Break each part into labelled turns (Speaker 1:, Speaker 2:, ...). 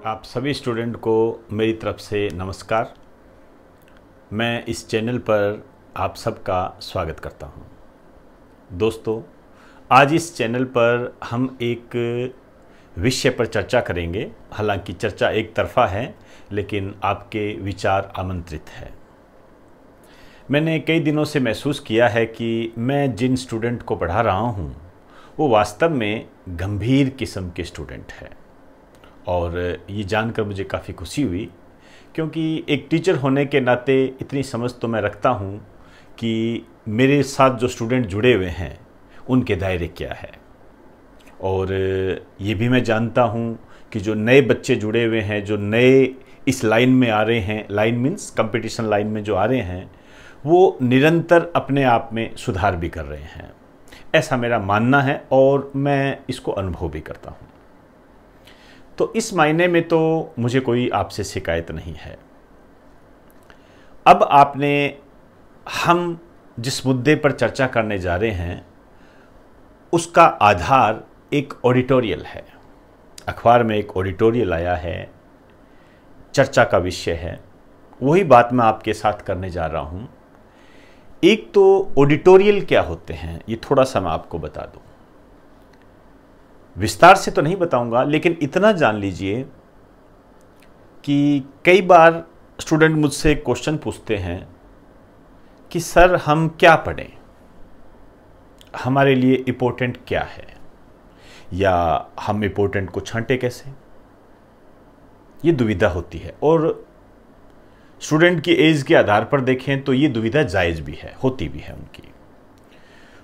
Speaker 1: आप सभी स्टूडेंट को मेरी तरफ से नमस्कार। मैं इस चैनल पर आप सबका स्वागत करता हूं। दोस्तों, आज इस चैनल पर हम एक विषय पर चर्चा करेंगे। हालांकि चर्चा एक तरफा है, लेकिन आपके विचार आमंत्रित है। मैंने कई दिनों से महसूस किया है कि मैं जिन स्टूडेंट को पढ़ा रहा हूं, वो वास्तव में गंभीर किस्म के स्टूडेंट हैं। और ये जानकर मुझे काफ़ी खुशी हुई, क्योंकि एक टीचर होने के नाते इतनी समझ तो मैं रखता हूँ कि मेरे साथ जो स्टूडेंट जुड़े हुए हैं उनके दायरे क्या है। और ये भी मैं जानता हूँ कि जो नए बच्चे जुड़े हुए हैं, जो नए इस लाइन में आ रहे हैं, लाइन मीन्स कंपटीशन लाइन में जो आ रहे हैं, वो निरंतर अपने आप में सुधार भी कर रहे हैं। ऐसा मेरा मानना है और मैं इसको अनुभव भी करता हूँ। तो इस मायने में तो मुझे कोई आपसे शिकायत नहीं है। अब हम जिस मुद्दे पर चर्चा करने जा रहे हैं उसका आधार एक ऑडिटोरियल है। अखबार में एक ऑडिटोरियल आया है, चर्चा का विषय है। वही बात मैं आपके साथ करने जा रहा हूँ। एक तो ऑडिटोरियल क्या होते हैं, ये थोड़ा सा मैं आपको बता दूँ। विस्तार से तो नहीं बताऊंगा, लेकिन इतना जान लीजिए कि कई बार स्टूडेंट मुझसे क्वेश्चन पूछते हैं कि सर हम क्या पढ़ें, हमारे लिए इम्पोर्टेंट क्या है, या हम इम्पोर्टेंट को छांटे कैसे। ये दुविधा होती है, और स्टूडेंट की एज के आधार पर देखें तो ये दुविधा जायज़ भी है, होती भी है उनकी।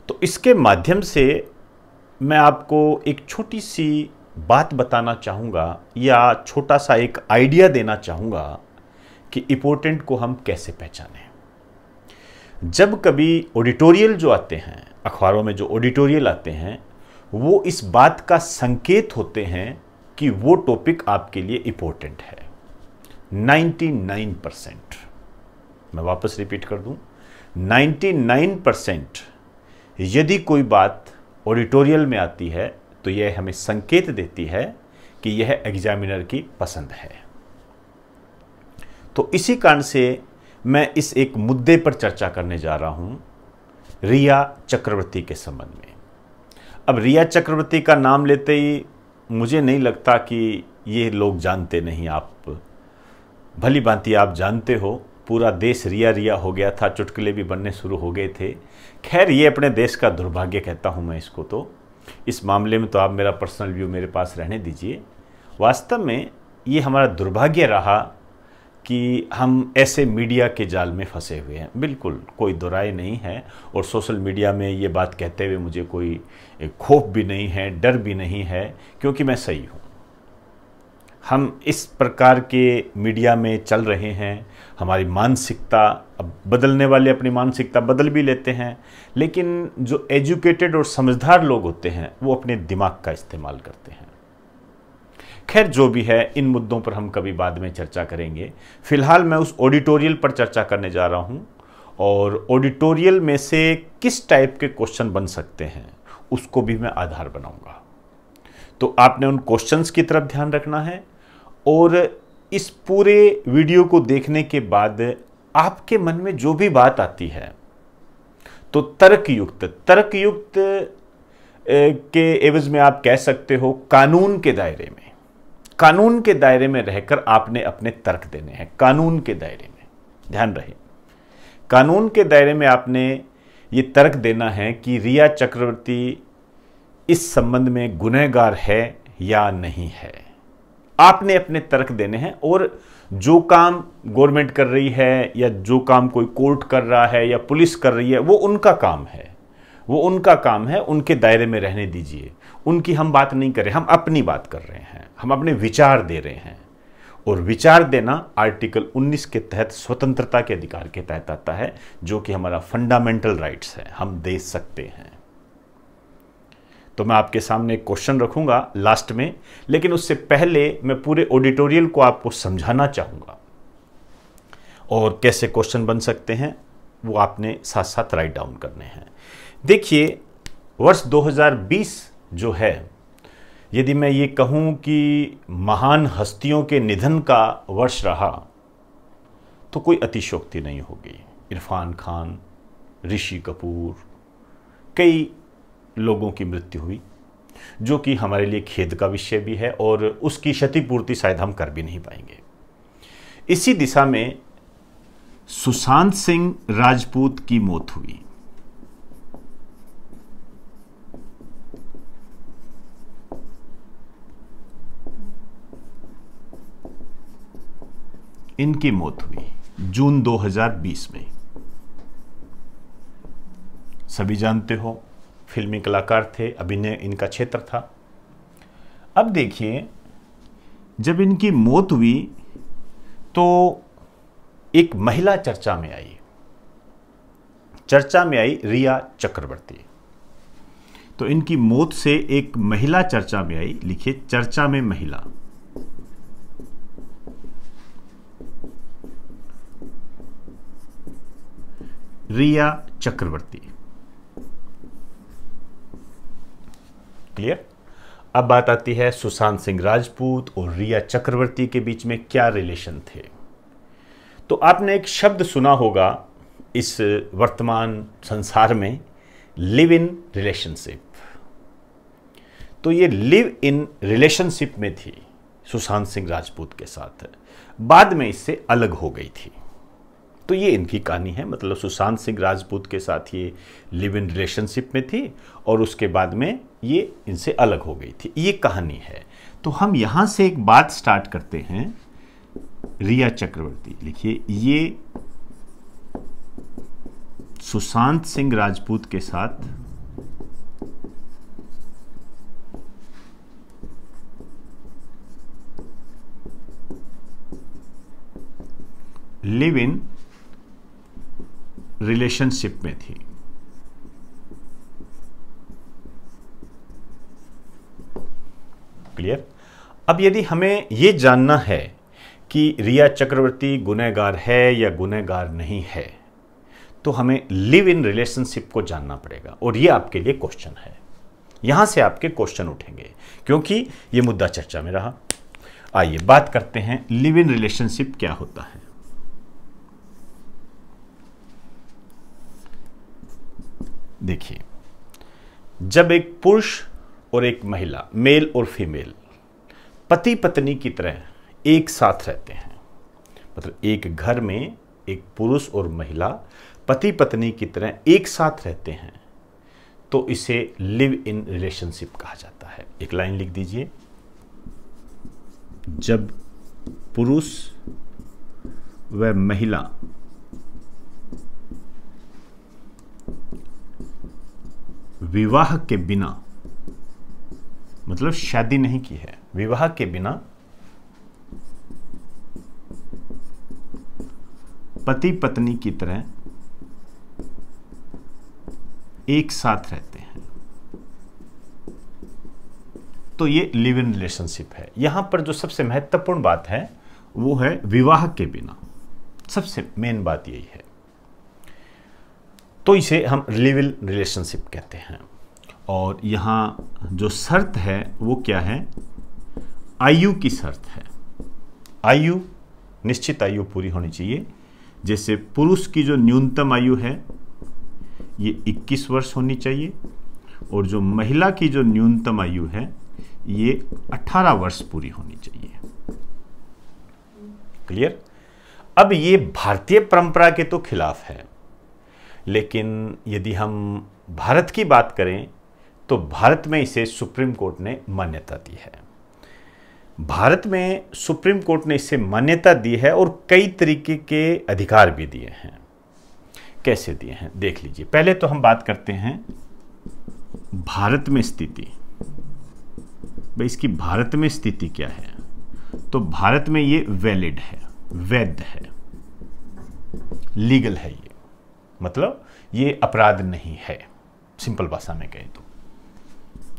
Speaker 1: तो इसके माध्यम से मैं आपको एक छोटी सी बात बताना चाहूँगा, या छोटा सा एक आइडिया देना चाहूँगा कि इम्पोर्टेंट को हम कैसे पहचानें। जब कभी ऑडिटोरियल जो आते हैं, अखबारों में जो ऑडिटोरियल आते हैं, वो इस बात का संकेत होते हैं कि वो टॉपिक आपके लिए इम्पोर्टेंट है। 99%, मैं वापस रिपीट कर दूं, 99% यदि कोई बात ऑडिटोरियल में आती है तो यह हमें संकेत देती है कि यह एग्जामिनर की पसंद है। तो इसी कारण से मैं इस एक मुद्दे पर चर्चा करने जा रहा हूं, रिया चक्रवर्ती के संबंध में। अब रिया चक्रवर्ती का नाम लेते ही मुझे नहीं लगता कि ये लोग जानते नहीं। आप भली भांति आप जानते हो, पूरा देश रिया रिया हो गया था, चुटकुले भी बनने शुरू हो गए थे। खैर, ये अपने देश का दुर्भाग्य कहता हूँ मैं इसको। तो इस मामले में तो आप मेरा पर्सनल व्यू मेरे पास रहने दीजिए। वास्तव में ये हमारा दुर्भाग्य रहा कि हम ऐसे मीडिया के जाल में फंसे हुए हैं। बिल्कुल कोई दो राय नहीं है, और सोशल मीडिया में ये बात कहते हुए मुझे कोई खौफ भी नहीं है, डर भी नहीं है, क्योंकि मैं सही हूँ। हम इस प्रकार के मीडिया में चल रहे हैं। हमारी मानसिकता, अब बदलने वाले अपनी मानसिकता बदल भी लेते हैं, लेकिन जो एजुकेटेड और समझदार लोग होते हैं वो अपने दिमाग का इस्तेमाल करते हैं। खैर, जो भी है, इन मुद्दों पर हम कभी बाद में चर्चा करेंगे। फिलहाल मैं उस ऑडिटोरियल पर चर्चा करने जा रहा हूँ, और ऑडिटोरियल में से किस टाइप के क्वेश्चन बन सकते हैं उसको भी मैं आधार बनाऊंगा। तो आपने उन क्वेश्चंस की तरफ ध्यान रखना है, और इस पूरे वीडियो को देखने के बाद आपके मन में जो भी बात आती है तो तर्कयुक्त के एवज में आप कह सकते हो कानून के दायरे में रहकर आपने अपने तर्क देने हैं। कानून के दायरे में, ध्यान रहे, कानून के दायरे में आपने ये तर्क देना है कि रिया चक्रवर्ती इस संबंध में गुनहगार है या नहीं है। आपने अपने तर्क देने हैं, और जो काम गवर्नमेंट कर रही है, या जो काम कोई कोर्ट कर रहा है, या पुलिस कर रही है, वो उनका काम है। उनके दायरे में रहने दीजिए। उनकी हम बात नहीं कर रहे, हम अपनी बात कर रहे हैं, हम अपने विचार दे रहे हैं। और विचार देना आर्टिकल 19 के तहत स्वतंत्रता के अधिकार के तहत आता है, जो कि हमारा फंडामेंटल राइट्स है, हम दे सकते हैं। तो मैं आपके सामने एक क्वेश्चन रखूंगा लास्ट में, लेकिन उससे पहले मैं पूरे ऑडिटोरियल को आपको समझाना चाहूंगा, और कैसे क्वेश्चन बन सकते हैं वो आपने साथ साथ राइट डाउन करने हैं। देखिए, वर्ष 2020 जो है, यदि मैं ये कहूँ कि महान हस्तियों के निधन का वर्ष रहा तो कोई अतिशयोक्ति नहीं होगी। इरफान खान, ऋषि कपूर, कई लोगों की मृत्यु हुई, जो कि हमारे लिए खेद का विषय भी है और उसकी क्षतिपूर्ति शायद हम कर भी नहीं पाएंगे। इसी दिशा में सुशांत सिंह राजपूत की मौत हुई। इनकी मौत हुई जून 2020 में। सभी जानते हो, फिल्मी कलाकार थे, अभिनय इनका क्षेत्र था। अब देखिए, जब इनकी मौत हुई तो एक महिला चर्चा में आई। चर्चा में आई रिया चक्रवर्ती। तो इनकी मौत से एक महिला चर्चा में आई। लिखिए, चर्चा में महिला। रिया चक्रवर्ती। क्लियर? अब बात आती है सुशांत सिंह राजपूत और रिया चक्रवर्ती के बीच में क्या रिलेशन थे। तो आपने एक शब्द सुना होगा इस वर्तमान संसार में, लिव इन रिलेशनशिप। तो ये लिव इन रिलेशनशिप में थी सुशांत सिंह राजपूत के साथ, बाद में इससे अलग हो गई थी। तो ये इनकी कहानी है। मतलब सुशांत सिंह राजपूत के साथ ये लिव इन रिलेशनशिप में थी और उसके बाद में ये इनसे अलग हो गई थी। ये कहानी है। तो हम यहां से एक बात स्टार्ट करते हैं। रिया चक्रवर्ती, लिखिए, ये सुशांत सिंह राजपूत के साथ लिव इन रिलेशनशिप में थी। क्लियर? अब यदि हमें यह जानना है कि रिया चक्रवर्ती गुनहगार है या गुनहगार नहीं है, तो हमें लिव इन रिलेशनशिप को जानना पड़ेगा। और यह आपके लिए क्वेश्चन है। यहां से आपके क्वेश्चन उठेंगे क्योंकि यह मुद्दा चर्चा में रहा। आइए बात करते हैं लिव इन रिलेशनशिप क्या होता है। देखिए, जब एक पुरुष और एक महिला, मेल और फीमेल, पति पत्नी की तरह एक साथ रहते हैं, मतलब एक घर में एक पुरुष और महिला पति पत्नी की तरह एक साथ रहते हैं, तो इसे लिव इन रिलेशनशिप कहा जाता है। एक लाइन लिख दीजिए, जब पुरुष व महिला विवाह के बिना, मतलब शादी नहीं की है, विवाह के बिना पति पत्नी की तरह एक साथ रहते हैं, तो ये लिव इन रिलेशनशिप है। यहां पर जो सबसे महत्वपूर्ण बात है वो है विवाह के बिना। सबसे मेन बात यही है। तो इसे हम लिव इन रिलेशनशिप कहते हैं। और यहाँ जो शर्त है वो क्या है? आयु की शर्त है। आयु, निश्चित आयु पूरी होनी चाहिए। जैसे पुरुष की जो न्यूनतम आयु है ये 21 वर्ष होनी चाहिए और जो महिला की जो न्यूनतम आयु है ये 18 वर्ष पूरी होनी चाहिए। क्लियर? अब ये भारतीय परंपरा के तो खिलाफ है, लेकिन यदि हम भारत की बात करें तो भारत में इसे सुप्रीम कोर्ट ने मान्यता दी है। भारत में सुप्रीम कोर्ट ने इसे मान्यता दी है और कई तरीके के अधिकार भी दिए हैं। कैसे दिए हैं देख लीजिए। पहले तो हम बात करते हैं भारत में स्थिति। भाई इसकी भारत में स्थिति क्या है? तो भारत में ये वैलिड है, वैध है, लीगल है। ये मतलब ये अपराध नहीं है, सिंपल भाषा में कहें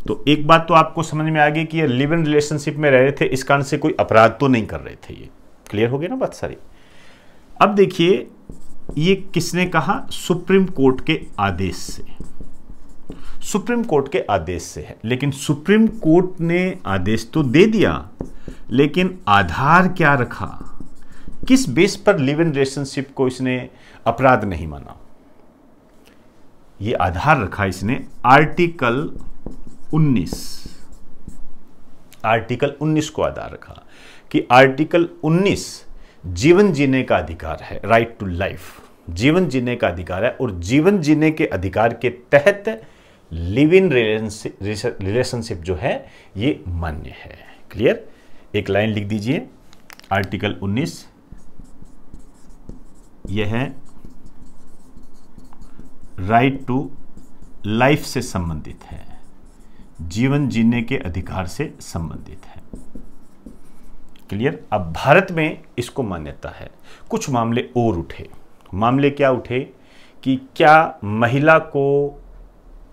Speaker 1: तो एक बात तो आपको समझ में आ गई कि ये लिव इन रिलेशनशिप में रह रहे थे, इस कारण से कोई अपराध तो नहीं कर रहे थे। ये क्लियर हो गया ना बात सारी। अब देखिए ये किसने कहा? सुप्रीम कोर्ट के आदेश से। सुप्रीम कोर्ट के आदेश से है। लेकिन सुप्रीम कोर्ट ने आदेश तो दे दिया, लेकिन आधार क्या रखा, किस बेस पर लिव इन रिलेशनशिप को इसने अपराध नहीं माना? ये आधार रखा इसने आर्टिकल 19 को आधार रखा कि आर्टिकल 19 जीवन जीने का अधिकार है, राइट टू लाइफ, जीवन जीने का अधिकार है, और जीवन जीने के अधिकार के तहत लिव इन रिलेशनशिप जो है ये मान्य है। क्लियर? एक लाइन लिख दीजिए, आर्टिकल 19 यह है राइट टू लाइफ से संबंधित है, जीवन जीने के अधिकार से संबंधित है। क्लियर? अब भारत में इसको मान्यता है। कुछ मामले और उठे। मामले क्या उठे कि क्या महिला को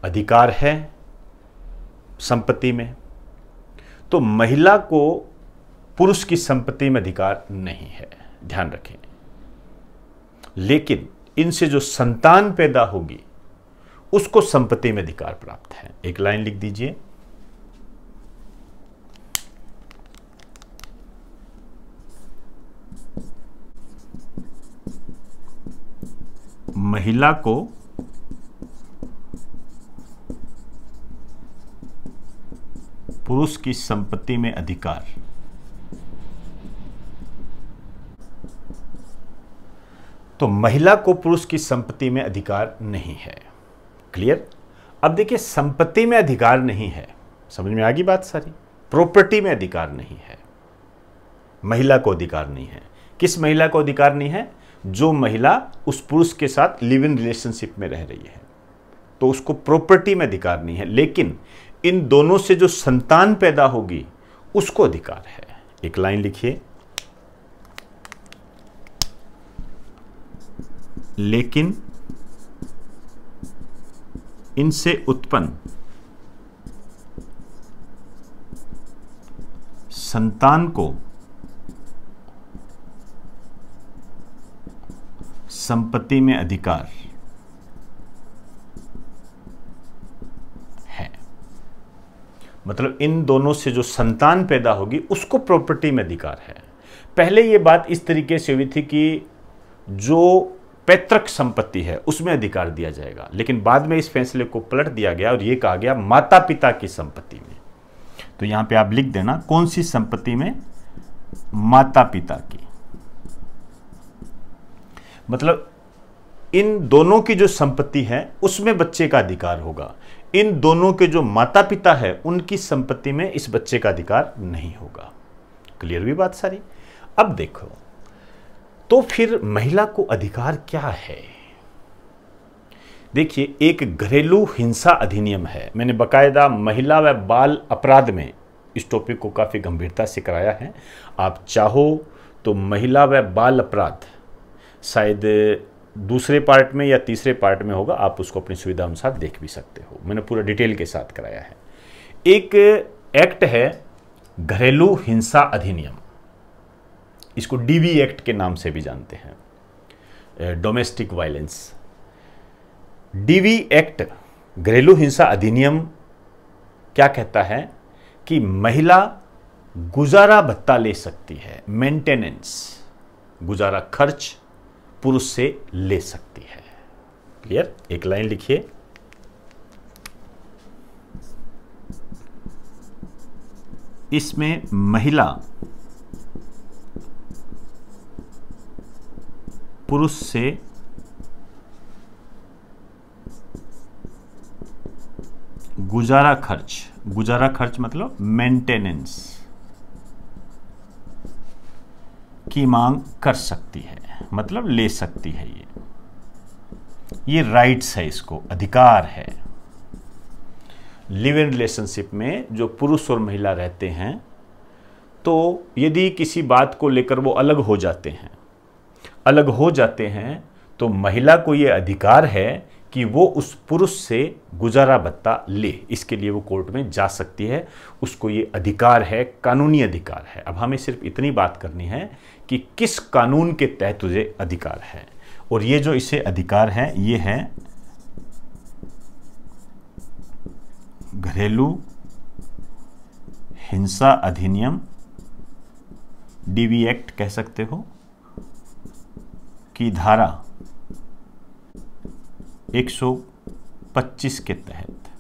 Speaker 1: अधिकार है संपत्ति में? तो महिला को पुरुष की संपत्ति में अधिकार नहीं है, ध्यान रखें। लेकिन इनसे जो संतान पैदा होगी उसको संपत्ति में अधिकार प्राप्त है। एक लाइन लिख दीजिए, महिला को पुरुष की संपत्ति में अधिकार। तो महिला को पुरुष की संपत्ति में अधिकार नहीं है। क्लियर? अब देखिए, संपत्ति में अधिकार नहीं है, समझ में आ गई बात सारी। प्रॉपर्टी में अधिकार नहीं है, महिला को अधिकार नहीं है। किस महिला को अधिकार नहीं है? जो महिला उस पुरुष के साथ लिव इन रिलेशनशिप में रह रही है, तो उसको प्रॉपर्टी में अधिकार नहीं है। लेकिन इन दोनों से जो संतान पैदा होगी उसको अधिकार है। एक लाइन लिखिए, लेकिन इनसे उत्पन्न संतान को संपत्ति में अधिकार है। मतलब इन दोनों से जो संतान पैदा होगी उसको प्रॉपर्टी में अधिकार है। पहले ये बात इस तरीके से हुई थी कि जो पैतृक संपत्ति है उसमें अधिकार दिया जाएगा, लेकिन बाद में इस फैसले को पलट दिया गया और ये कहा गया माता पिता की संपत्ति में। तो यहां पे आप लिख देना, कौन सी संपत्ति में? माता पिता की। मतलब इन दोनों की जो संपत्ति है उसमें बच्चे का अधिकार होगा, इन दोनों के जो माता पिता है उनकी संपत्ति में इस बच्चे का अधिकार नहीं होगा। क्लियर हुई बात सारी? अब देखो, तो फिर महिला को अधिकार क्या है? देखिए, एक घरेलू हिंसा अधिनियम है। मैंने बकायदा महिला व बाल अपराध में इस टॉपिक को काफ़ी गंभीरता से कराया है। आप चाहो तो महिला व बाल अपराध शायद दूसरे पार्ट में या तीसरे पार्ट में होगा, आप उसको अपनी सुविधा अनुसार देख भी सकते हो। मैंने पूरा डिटेल के साथ कराया है। एक एक्ट है घरेलू हिंसा अधिनियम, इसको डीवी एक्ट के नाम से भी जानते हैं, डोमेस्टिक वायलेंस। डीवी एक्ट घरेलू हिंसा अधिनियम क्या कहता है कि महिला गुजारा भत्ता ले सकती है, मेंटेनेंस, गुजारा खर्च पुरुष से ले सकती है। क्लियर? एक लाइन लिखिए, इसमें महिला पुरुष से गुजारा खर्च मतलब मेंटेनेंस की मांग कर सकती है, मतलब ले सकती है। ये राइट्स है, इसको अधिकार है। लिव इन रिलेशनशिप में जो पुरुष और महिला रहते हैं, तो यदि किसी बात को लेकर वो अलग हो जाते हैं तो महिला को ये अधिकार है कि वो उस पुरुष से गुजारा भत्ता ले। इसके लिए वो कोर्ट में जा सकती है, उसको ये अधिकार है, कानूनी अधिकार है। अब हमें सिर्फ इतनी बात करनी है कि किस कानून के तहत तुझे अधिकार है, और ये जो इसे अधिकार है ये है घरेलू हिंसा अधिनियम, डीवी एक्ट कह सकते हो, की धारा 125 के तहत,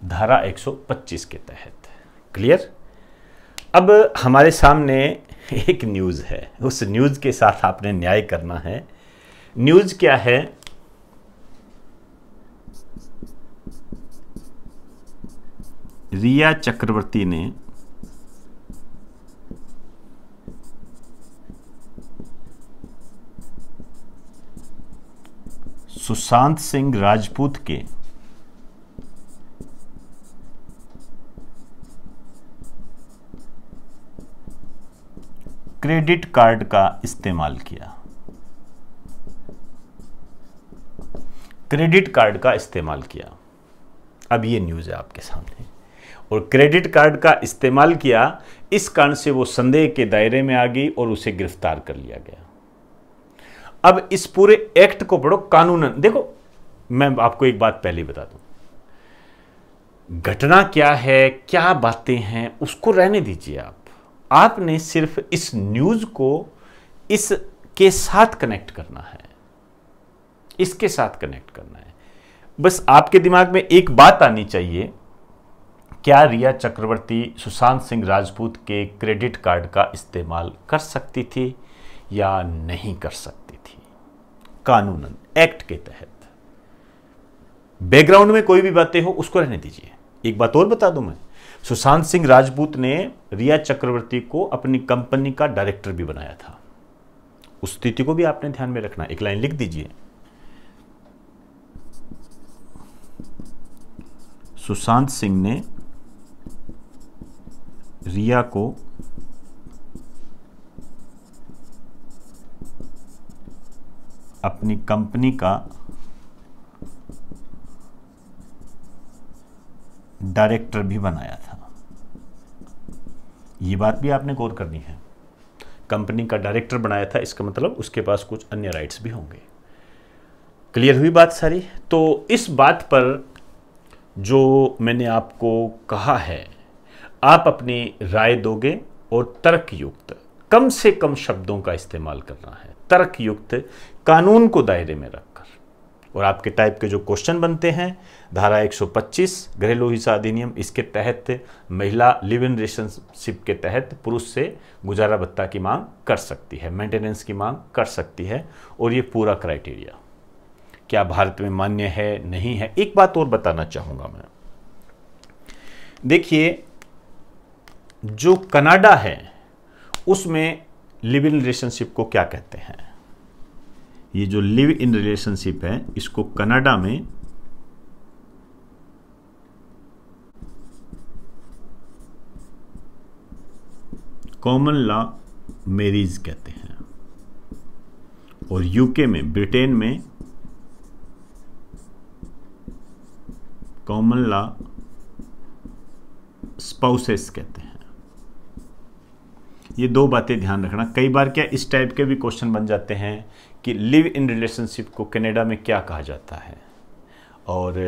Speaker 1: धारा 125 के तहत। क्लियर? अब हमारे सामने एक न्यूज़ है, उस न्यूज़ के साथ आपने न्याय करना है। न्यूज़ क्या है? रिया चक्रवर्ती ने सुशांत सिंह राजपूत के क्रेडिट कार्ड का इस्तेमाल किया। क्रेडिट कार्ड का इस्तेमाल किया। अब ये न्यूज़ है आपके सामने। और क्रेडिट कार्ड का इस्तेमाल किया, इस कारण से वो संदेह के दायरे में आ गई और उसे गिरफ्तार कर लिया गया। अब इस पूरे एक्ट को पढ़ो कानूनन। देखो, मैं आपको एक बात पहले बता दूं, घटना क्या है, क्या बातें हैं, उसको रहने दीजिए। आपने सिर्फ इस न्यूज़ को इसके साथ कनेक्ट करना है, इसके साथ कनेक्ट करना है। बस आपके दिमाग में एक बात आनी चाहिए, क्या रिया चक्रवर्ती सुशांत सिंह राजपूत के क्रेडिट कार्ड का इस्तेमाल कर सकती थी या नहीं कर सकती थी कानूनन, एक्ट के तहत? बैकग्राउंड में कोई भी बातें हो उसको रहने दीजिए। एक बात और बता दूं मैं, सुशांत सिंह राजपूत ने रिया चक्रवर्ती को अपनी कंपनी का डायरेक्टर भी बनाया था। उस स्थिति को भी आपने ध्यान में रखना। एक लाइन लिख दीजिए, सुशांत सिंह ने रिया को अपनी कंपनी का डायरेक्टर भी बनाया था। ये बात भी आपने गौर करनी है। कंपनी का डायरेक्टर बनाया था, इसका मतलब उसके पास कुछ अन्य राइट्स भी होंगे। क्लियर हुई बात सारी? तो इस बात पर जो मैंने आपको कहा है, आप अपनी राय दोगे और तर्कयुक्त, कम से कम शब्दों का इस्तेमाल करना है, तर्कयुक्त, कानून को दायरे में रखकर। और आपके टाइप के जो क्वेश्चन बनते हैं, धारा 125 घरेलू हिंसा अधिनियम, इसके तहत महिला लिव इन रिलेशनशिप के तहत पुरुष से गुजारा भत्ता की मांग कर सकती है, मेंटेनेंस की मांग कर सकती है। और ये पूरा क्राइटेरिया क्या भारत में मान्य है, नहीं है। एक बात और बताना चाहूंगा मैं, देखिए, जो कनाडा है उसमें लिव इन रिलेशनशिप को क्या कहते हैं? ये जो लिव इन रिलेशनशिप है, इसको कनाडा में कॉमन लॉ मैरिज कहते हैं, और यूके में, ब्रिटेन में कॉमन लॉ स्पाउसेस कहते हैं। ये दो बातें ध्यान रखना। कई बार क्या इस टाइप के भी क्वेश्चन बन जाते हैं कि लिव इन रिलेशनशिप को कनाडा में क्या कहा जाता है और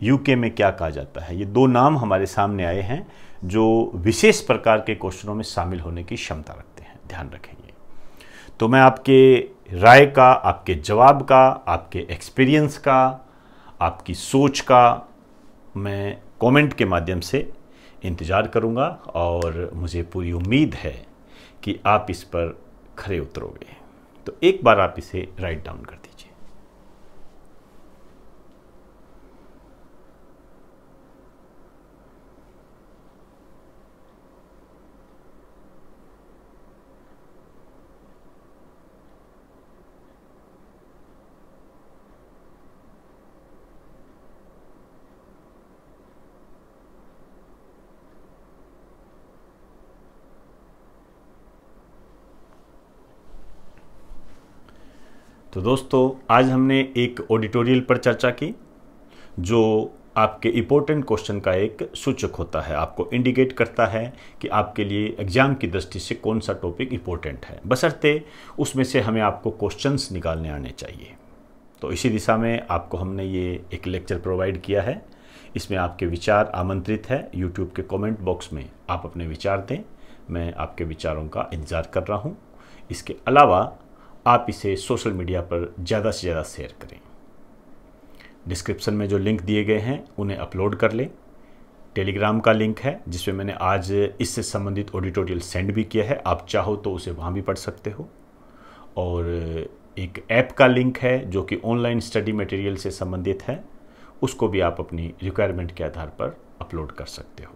Speaker 1: यूके में क्या कहा जाता है। ये दो नाम हमारे सामने आए हैं जो विशेष प्रकार के क्वेश्चनों में शामिल होने की क्षमता रखते हैं, ध्यान रखेंगे। तो मैं आपके राय का, आपके जवाब का, आपके एक्सपीरियंस का, आपकी सोच का मैं कमेंट के माध्यम से इंतज़ार करूंगा और मुझे पूरी उम्मीद है कि आप इस पर खरे उतरोगे। तो एक बार आप इसे राइट डाउन कर दीजिए। तो दोस्तों, आज हमने एक ऑडिटोरियल पर चर्चा की जो आपके इम्पोर्टेंट क्वेश्चन का एक सूचक होता है, आपको इंडिकेट करता है कि आपके लिए एग्जाम की दृष्टि से कौन सा टॉपिक इम्पोर्टेंट है, बशर्ते उसमें से हमें आपको क्वेश्चंस निकालने आने चाहिए। तो इसी दिशा में आपको हमने ये एक लेक्चर प्रोवाइड किया है। इसमें आपके विचार आमंत्रित है। यूट्यूब के कमेंट बॉक्स में आप अपने विचार दें, मैं आपके विचारों का इंतज़ार कर रहा हूँ। इसके अलावा आप इसे सोशल मीडिया पर ज़्यादा से ज़्यादा शेयर करें। डिस्क्रिप्शन में जो लिंक दिए गए हैं उन्हें अपलोड कर लें। टेलीग्राम का लिंक है जिसमें मैंने आज इससे संबंधित ऑडिटोरियल सेंड भी किया है, आप चाहो तो उसे वहाँ भी पढ़ सकते हो। और एक ऐप का लिंक है जो कि ऑनलाइन स्टडी मटेरियल से संबंधित है, उसको भी आप अपनी रिक्वायरमेंट के आधार पर अपलोड कर सकते हो।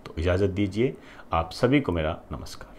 Speaker 1: तो इजाज़त दीजिए, आप सभी को मेरा नमस्कार।